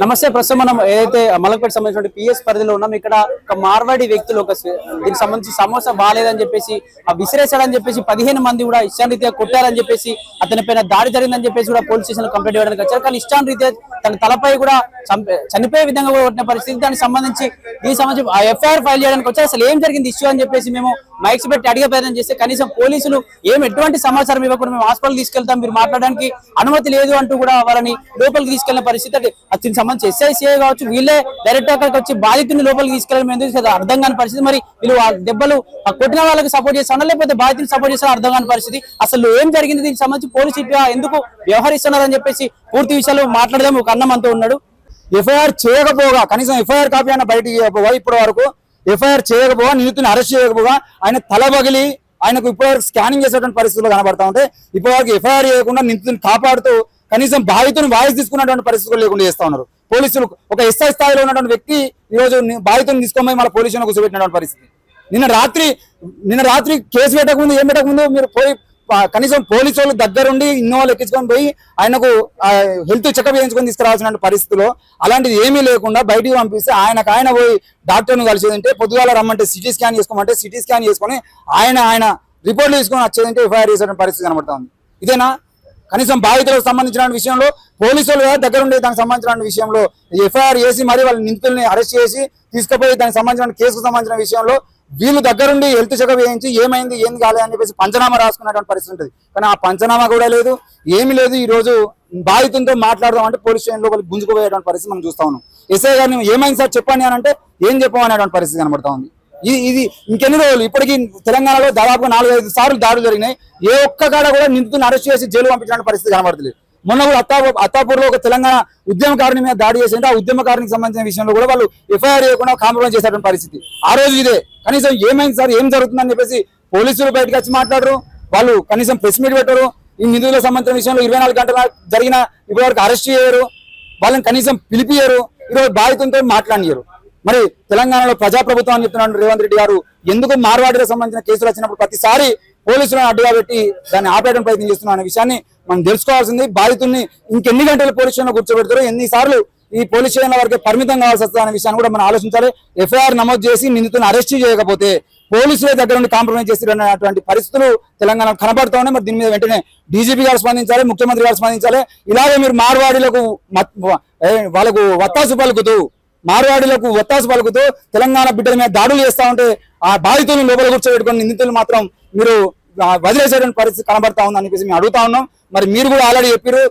నమస్తే. ప్రస్తుతం మనం ఏదైతే మలక్పేట సంబంధించిన పిఎస్ పరిధిలో ఉన్నాం. ఇక్కడ ఒక మార్వాడి వ్యక్తులు దీనికి సంబంధించి సమోసా బాగాలేదని చెప్పేసి విసిరేశాడని చెప్పేసి 15 మంది కూడా ఇష్టారీత్యా కొట్టారని చెప్పేసి అతని పైన దాడి జరిగిందని చెప్పేసి కూడా పోలీస్ స్టేషన్ లో కంప్లైంట్ ఇవ్వడానికి వచ్చారు. కానీ ఇష్టారీత్యా తన తలపై కూడా చనిపోయే విధంగా కూడా కొట్టిన పరిస్థితి. దానికి సంబంధించి ఎఫ్ఐఆర్ ఫైల్ చేయడానికి వచ్చారు. అసలు ఏం జరిగింది ఇష్యూ అని చెప్పేసి మేము మైక్స్ పెట్టి అడిగే ప్రయత్నం చేస్తే కనీసం పోలీసులు ఎటువంటి సమాచారం ఇవ్వకుండా మేము హాస్పిటల్ తీసుకెళ్తాం, మీరు మాట్లాడడానికి అనుమతి లేదు అంటూ కూడా వాళ్ళని లోపలికి తీసుకెళ్లిన పరిస్థితి. దీనికి సంబంధించి ఎస్ఐసిఐ కావచ్చు, వీళ్ళే డైరెక్ట్ అక్కడికి వచ్చి బాధితుని లోపలికి తీసుకెళ్ళడం ఎందుకు అర్థం కాని పరిస్థితి. మరి వీళ్ళు దెబ్బలు కొట్టిన వాళ్ళకి సపోర్ట్ చేస్తారా లేకపోతే బాధితుని సపోర్ట్ చేస్తారా అర్థం కాని పరిస్థితి. అసలు ఏం జరిగింది, దీనికి సంబంధించి పోలీసు ఎందుకు వ్యవహరిస్తున్నారని చెప్పేసి పూర్తి విషయాలు మాట్లాడదాం. ఒక అన్నం అంతా ఉన్నాడు. ఎఫ్ఐఆర్ చేయకపోగా కనీసం ఎఫ్ఐఆర్ కాపీ అయినా బయటికి ఇవ్వకపోగా ఇప్పటి వరకు ఎఫ్ఐఆర్ చేయకపోగా నిందితుని అరెస్ట్ చేయకపోగా ఆయన తల పగిలి ఆయనకు ఇప్పటివరకు స్కానింగ్ చేసేటువంటి పరిస్థితులు కనబడతా ఉంటే ఇప్పటివరకు ఎఫ్ఐఆర్ చేయకుండా నిందితుని కాపాడుతూ కనీసం బాధితుని వాయిస్ తీసుకున్నటువంటి పరిస్థితులు లేకుండా చేస్తా ఉన్నారు పోలీసులు. ఒక ఎస్ఐ స్థాయిలో ఉన్నటువంటి వ్యక్తి ఈ రోజు బాధితుని తీసుకొని మన పోలీసులను కూర్చోబెట్టినటువంటి పరిస్థితి. నిన్న రాత్రి కేసు పెట్టకముందు ఏం పెట్టకముందు మీరు పోయి కనీసం పోలీసు వాళ్ళు దగ్గరుండి ఇన్నోవాళ్ళు ఎక్కించుకొని పోయి ఆయనకు హెల్త్ చెకప్ చేయించుకొని తీసుకురావాల్సిన పరిస్థితిలో అలాంటిది ఏమీ లేకుండా బయటికి పంపిస్తే ఆయన పోయి డాక్టర్ని కలిసేదంటే పొద్దుగాల రమ్మంటే సిటీ స్కాన్ చేసుకోమంటే సిటీ స్కాన్ చేసుకొని ఆయన రిపోర్ట్లు తీసుకొని వచ్చేదంటే ఎఫ్ఐఆర్ చేసే పరిస్థితి కనబడుతుంది. ఇదేనా? కనీసం బాధితులకు సంబంధించిన విషయంలో పోలీసులు దగ్గర ఉండే దానికి సంబంధించిన విషయంలో ఎఫ్ఐఆర్ చేసి మరి వాళ్ళ నిందితుల్ని అరెస్ట్ చేసి తీసుకుపోయి దానికి సంబంధించిన కేసుకు సంబంధించిన విషయంలో వీళ్ళు దగ్గరుండి హెల్త్ చెకప్ చేయించి ఏమైంది ఏం కాలేదు అని చెప్పేసి పంచనామా రాసుకున్నటువంటి పరిస్థితి ఉంటుంది. కానీ ఆ పంచనామా కూడా లేదు, ఏమీ లేదు. ఈ రోజు బాధితులతో మాట్లాడదాం అంటే పోలీస్ స్టేషన్ లో వాళ్ళకి గుంజుకుపోయేటువంటి పరిస్థితి మనం చూస్తా ఉన్నాం. ఎస్ఐ గారిని ఏమైంది సార్ చెప్పండి అని అంటే ఏం చెప్పమనేటువంటి పరిస్థితి కనబడతా ఉంది. ఇది ఇంకెన్ని రోజులు? ఇప్పటికీ తెలంగాణలో దాదాపుగా 4-5 సార్లు దాడులు జరిగినాయి. ఏ ఒక్క కాడ కూడా నిందితుని అరెస్ట్ చేసి జైలు పంపించిన పరిస్థితి కనబడుతుంది. మొన్న కూడా అత్తాపూర్లో ఒక తెలంగాణ ఉద్యమకారుని మీద దాడి చేసి ఆ ఉద్యమకారునికి సంబంధించిన విషయంలో కూడా వాళ్ళు ఎఫ్ఐఆర్ చేయకుండా కాంప్రమైజ్ చేసేటువంటి పరిస్థితి. ఆ రోజు ఇదే. కనీసం ఏమైంది సార్, ఏం జరుగుతుందని చెప్పేసి పోలీసులు బయటకు వచ్చి మాట్లాడరు, వాళ్ళు కనీసం ప్రెస్ మీట్ పెట్టరు. ఈ నిధులకు సంబంధించిన విషయంలో 24 గంటల జరిగిన ఇప్పటివరకు అరెస్ట్ చేయరు, వాళ్ళని కనీసం పిలిపియరు, ఈరోజు బాధితులతో మాట్లాడియరు. మరి తెలంగాణలో ప్రజాప్రభుత్వం అని చెప్తున్నాడు రేవంత్ రెడ్డి గారు. ఎందుకు మార్వాడికి సంబంధించిన కేసులు వచ్చినప్పుడు ప్రతిసారి పోలీసులను అడ్డుగా పెట్టి దాన్ని ఆపేయడం ప్రయత్నం చేస్తున్నా అనే విషయాన్ని మనం తెలుసుకోవాల్సింది. బాధితుల్ని ఇంకెన్ని గంటలు పోలీస్ స్టేషన్లో కూర్చోబెడతారు, ఎన్నిసార్లు ఈ పోలీస్ స్టేషన్ల వరకే పరిమితం కావాల్సి వస్తుంది అనే విషయాన్ని కూడా మనం ఆలోచించాలి. ఎఫ్ఐఆర్ నమోదు చేసి నిందితులను అరెస్ట్ చేయకపోతే పోలీసుల దగ్గర నుండి కాంప్రమైజ్ చేస్తున్నటువంటి పరిస్థితులు తెలంగాణ కనబడుతూ ఉన్నాయి. మరి దీని మీద వెంటనే డీజీపీ గారు స్పందించాలి, ముఖ్యమంత్రి గారు స్పందించాలి. ఇలాగే మీరు మార్వాడీలకు వాళ్ళకు వత్తాసు పలుకుతూ తెలంగాణ బిడ్డల మీద దాడులు చేస్తా ఉంటే ఆ బాధితులను లోపల కూర్చోబెట్టుకుని నిందితులు మాత్రం మీరు వదిలేసేటువంటి పరిస్థితి కనబడతా ఉంది అనిపించి మేము అడుగుతా ఉన్నాం. మరి మీరు కూడా ఆల్రెడీ చెప్పారు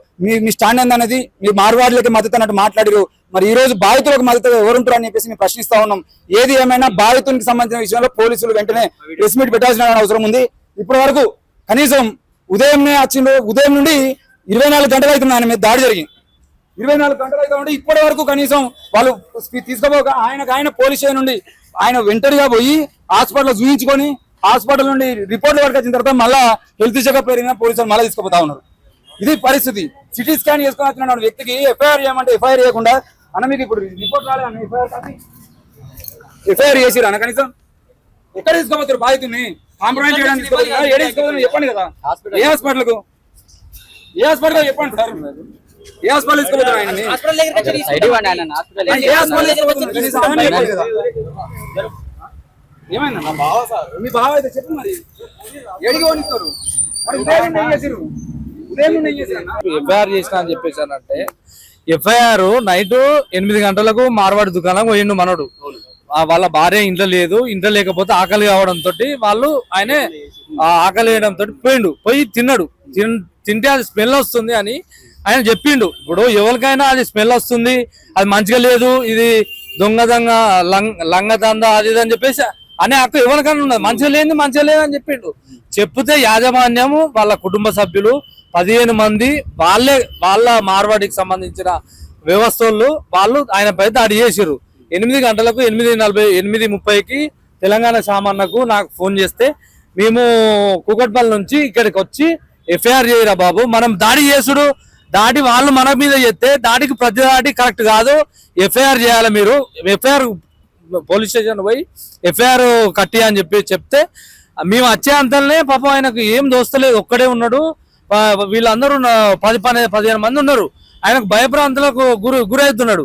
మీ స్టాండ్ ఏందనేది, మీ మార్వాడీలకి మద్దతు అన్నట్టు మాట్లాడారు. మరి ఈ రోజు బాధితులకు మద్దతు ఎవరుంటారు అని చెప్పేసి మేము ప్రశ్నిస్తా ఉన్నాం. ఏది ఏమైనా బాధితునికి సంబంధించిన విషయంలో పోలీసులు వెంటనే ప్రెస్ మీట్ పెట్టాల్సిన అవసరం ఉంది. ఇప్పటి వరకు కనీసం ఉదయం నుండి 24 గంటలు అవుతుంది ఆయన మీద దాడి జరిగి. 24 గంటలు అయితే ఉంటే ఇప్పటి వరకు కనీసం వాళ్ళు తీసుకోపోక ఆయన పోలీస్ స్టేషన్ నుండి ఆయన వెంటనే పోయి హాస్పిటల్ చూయించుకొని హాస్పిటల్ నుండి రిపోర్ట్లు వరకు వచ్చిన తర్వాత మళ్ళా హెల్త్ చెకప్ పెరిగిన పోలీసులు మళ్ళీ తీసుకుపోతా ఉన్నారు. ఇది పరిస్థితి. సిటీ స్కాన్ చేసుకుని వచ్చిన వ్యక్తికి ఎఫ్ఐఆర్ చేయమంటే ఎఫ్ఐఆర్ చేయకుండా అన్న మీకు ఇప్పుడు రిపోర్ట్ రాలేదు, ఎఫ్ఐఆర్ చేసిరు అన్న కనీసం ఎక్కడ తీసుకోపోతారు బాధితుని కాంప్రమైజ్ చేయడానికి చెప్పండి కదా. ఏ హాస్పిటల్ చెప్పండి సార్, ఏ హాస్పిటల్ తీసుకోపోతారు ఆయన? ఏమైనా మా బావ సార్, మీ బావ అయితే చెప్పు మరి ఎడికి వణిస్తారు. ఎఫ్ఐఆర్ చేసిన అని చెప్పేసానంటే ఎఫ్ఐఆర్ నైట్ 8 గంటలకు మార్వాడి దుకాణం పోయిండు మనోడు. వాళ్ళ భార్య ఇంట్లో లేదు, ఇంట్లో లేకపోతే ఆకలి కావడంతో వాళ్ళు ఆయన ఆకలి వేయడంతో పోయి తిన్నాడు. తింటే అది స్మెల్ వస్తుంది అని ఆయన చెప్పిండు. ఇప్పుడు ఎవరికైనా అది స్మెల్ వస్తుంది, అది మంచిగా లేదు, ఇది దొంగ లంగదంద అది ఇది అని చెప్పేసి అనే హక్కు ఎవరికైనా ఉన్నది. మంచిగా లేదని చెప్పిండు. చెప్తే యాజమాన్యము వాళ్ళ కుటుంబ సభ్యులు 15 మంది వాళ్ళ మార్వాడికి సంబంధించిన వ్యవస్థలు వాళ్ళు ఆయన పై దాడి చేసిరు. 8 గంటలకు 8:30కి తెలంగాణ సామాన్యకు నాకు ఫోన్ చేస్తే మేము కూకట్పల్లి నుంచి ఇక్కడికి వచ్చి ఎఫ్ఐఆర్ చేయరా బాబు, మనం దాడి చేసుడు దాడి వాళ్ళు మన మీద చేస్తే దాడికి ప్రతి దాడి కరెక్ట్ కాదు, ఎఫ్ఐఆర్ చేయాలి, మీరు ఎఫ్ఐఆర్ పోలీస్ స్టేషన్ పోయి ఎఫ్ఐఆర్ కట్టి అని చెప్తే మేము వచ్చే అంతలనే పాపం ఆయనకు ఏం దోస్తలేదు, ఒక్కడే ఉన్నాడు. వీళ్ళందరూ 10-15 మంది ఉన్నారు. ఆయనకు భయభ్రాంతులకు గురవుతున్నాడు.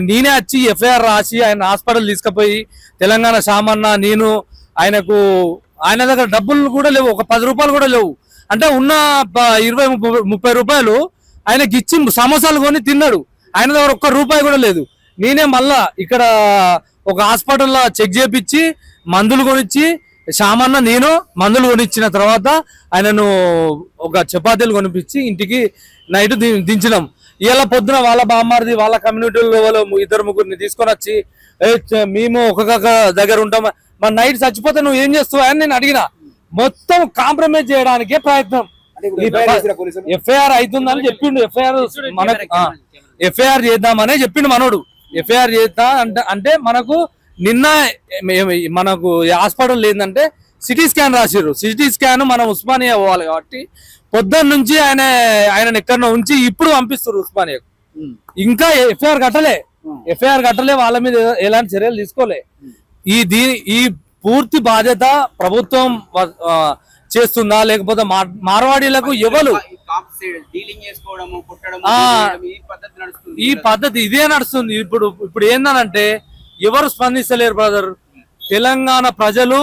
నేనే వచ్చి ఎఫ్ఐఆర్ రాసి ఆయన హాస్పిటల్ తీసుకుపోయి తెలంగాణ సామన్న నేను ఆయన దగ్గర డబ్బులు కూడా లేవు, ఒక 10 రూపాయలు కూడా లేవు. అంటే ఉన్న 20-30 రూపాయలు ఆయనకి ఇచ్చి సమోసాలు కొని తిన్నాడు. ఆయన దగ్గర 1 రూపాయి కూడా లేదు. నేనే మళ్ళా ఇక్కడ ఒక హాస్పిటల్లో చెక్ చేపించి మందులు కొనిచ్చి సామాన్య నేను మందులు కొనిచ్చిన తర్వాత ఆయనను ఒక చపాతీలు కొనిపించి ఇంటికి నైట్ దించినాం. ఇలా పొద్దున వాళ్ళ బామ్మారిది వాళ్ళ కమ్యూనిటీలో 2-3 తీసుకొని వచ్చి మేము ఒక్కొక్క దగ్గర ఉంటాం, మన నైట్ చచ్చిపోతే నువ్వు ఏం చేస్తావు అని నేను అడిగిన. మొత్తం కాంప్రమైజ్ చేయడానికే ప్రయత్నం. ఎఫ్ఐఆర్ అవుతుందని చెప్పిండు. ఎఫ్ఐఆర్ చేద్దామనే చెప్పిండు మనోడు. ఎఫ్ఐఆర్ చేద్దా అంటే మనకు నిన్న మనకు హాస్పిటల్ ఏంటంటే సిటీ స్కాన్ రాసిర్రు. సిటీ స్కాన్ మనం ఉస్మానియా పోవాలి కాబట్టి పొద్దున్న నుంచి ఆయన ఎక్కడో ఉంచి ఇప్పుడు పంపిస్తారు ఉస్మానియాకు. ఇంకా ఎఫ్ఐఆర్ కట్టలే, వాళ్ళ మీద ఎలాంటి చర్యలు తీసుకోలే. ఈ పూర్తి బాధ్యత ప్రభుత్వం చేస్తుందా లేకపోతే మార్వాడీలకు ఎవరు ఈ పద్ధతి ఇదే నడుస్తుంది. ఇప్పుడు ఏందనంటే ఎవరు స్పందిస్తలేరు బ్రదర్. తెలంగాణ ప్రజలు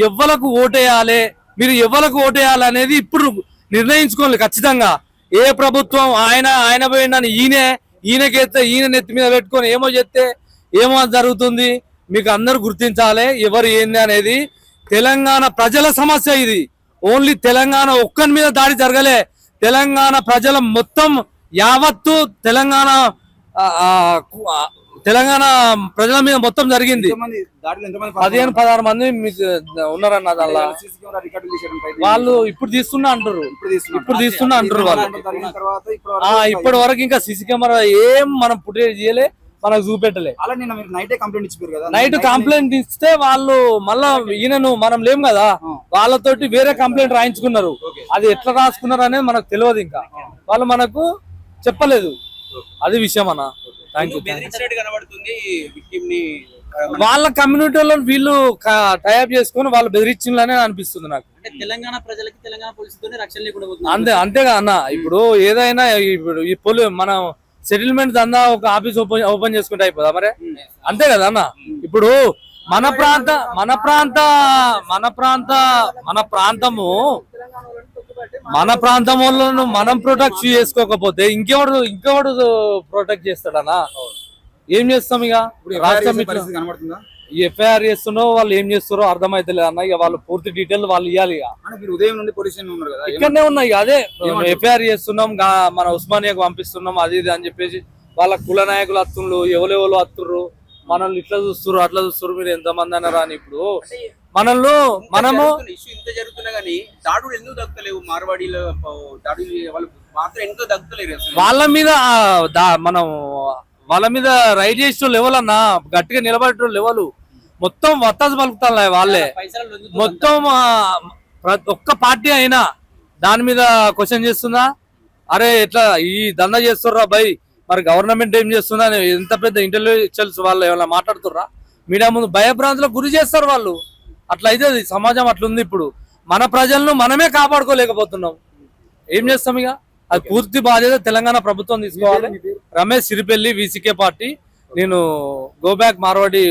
ఎవరికి ఓటేయాలి, మీరు ఎవరికి ఓటేయాలి అనేది ఇప్పుడు నిర్ణయించుకోవాలి ఖచ్చితంగా. ఏ ప్రభుత్వం ఆయన పోయిందని ఈయనకెత్తే ఈయన నెత్తి మీద పెట్టుకొని ఏమో చెప్తే ఏమో జరుగుతుంది. మీకు అందరూ గుర్తించాలి ఎవరు ఏంది అనేది. తెలంగాణ ప్రజల సమస్య ఇది. ఓన్లీ తెలంగాణ ఒక్కని మీద దాడి జరగలే, తెలంగాణ ప్రజల మొత్తం యావత్తు తెలంగాణ ప్రజల మీద మొత్తం జరిగింది. 15-16 మంది ఉన్నారన్న. దానిలో వాళ్ళు ఇప్పుడు తీస్తున్నా అంటారు వాళ్ళు. ఇప్పటి వరకు ఇంకా సీసీ కెమెరా ఏం మనం ఫుటేజ్ చేయలే, మనకు చూపెట్టలే. నైట్ కంప్లైంట్ ఇస్తే వాళ్ళు మళ్ళా ఈయనను మనం లేం కదా, వాళ్ళతోటి వేరే కంప్లైంట్ రాయించుకున్నారు. అది ఎట్లా రాసుకున్నారు అనేది మనకు తెలియదు. ఇంకా వాళ్ళు మనకు చెప్పలేదు. అది విషయం అన్న. వాళ్ళ కమ్యూనిటీలో వీళ్ళు టైప్ చేసుకుని వాళ్ళు బెదిరించిందనే అనిపిస్తుంది నాకు. తెలంగాణ ప్రజలకి తెలంగాణ పోలీసులతోనే రక్షణ లేకుండా అంతేగా అన్న. ఇప్పుడు ఏదైనా ఇప్పుడు ఈ మనం సెటిల్మెంట్ దందా ఒక ఆఫీస్ ఓపెన్ చేసుకుంటే అయిపోదా మరి? అంతే కదా అన్న. ఇప్పుడు మన ప్రాంతం వాళ్ళను మనం ప్రొటెక్ట్ చేసుకోకపోతే ఇంకెవడు ప్రొటెక్ట్ చేస్తాడన్నా? ఏం చేస్తాం ఇక? రాష్ట్రం ఎఫ్ఐఆర్ చేస్తున్నావు, వాళ్ళు ఏం చేస్తారో అర్థమైతలేదు అన్న. ఇక వాళ్ళు పూర్తి డీటెయిల్ వాళ్ళు ఇవ్వాలి. ఇక్కడనే ఉన్నాయి. అదే ఎఫ్ఐఆర్ చేస్తున్నాం, మన ఉస్మానియాకు పంపిస్తున్నాం అది ఇది అని చెప్పేసి వాళ్ళ కుల నాయకులు అత్తుళ్ళు ఎవరెవరు అత్తుర్రు, మనల్ని ఇట్లా చూస్తున్నారు అట్లా చూస్తున్నారు, మీరు ఎంతమంది అన్నారా అని. ఇప్పుడు మనము ఇంత జరుగుతున్నా గానీ దాడులు ఎందుకు దక్కుతలేవు? మార్వాడీలో దాడులు మాత్రం ఎందుకు దక్కుతలేరు? వాళ్ళ మీద రైడ్ చేసిన లెవెల్ అన్న, గట్టిగా నిలబడే లెవెల్ మొత్తం వత్తాసు పలుకుతారు వాళ్ళే. మొత్తం ఒక్క పార్టీ అయినా దాని మీద క్వశ్చన్ చేస్తుందా? అరే ఎట్లా ఈ దందా చేస్తుర్రా భయ్, మరి గవర్నమెంట్ ఏం చేస్తుందా? ఎంత పెద్ద ఇంటెలిజెన్స్ వాళ్ళు ఏమైనా మాట్లాడుతుర్రా? మీడియా ముందు భయభ్రాంతులకు గురి చేస్తారు వాళ్ళు. అట్లా అయితే సమాజం అట్లుంది. ఇప్పుడు మన ప్రజలను మనమే కాపాడుకోలేకపోతున్నాం. ఏం చేస్తాం ఇక? అది పూర్తి బాధ్యత తెలంగాణ ప్రభుత్వం తీసుకోవాలి. Ramesh Siripalli, VCK party. నేను గో బ్యాక్ మార్వాడి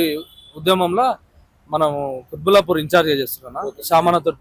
ఉద్యమంలో మనం కుత్బుల్లాపూర్ ఇన్ఛార్జ్ చేస్తున్నాను. సామానతో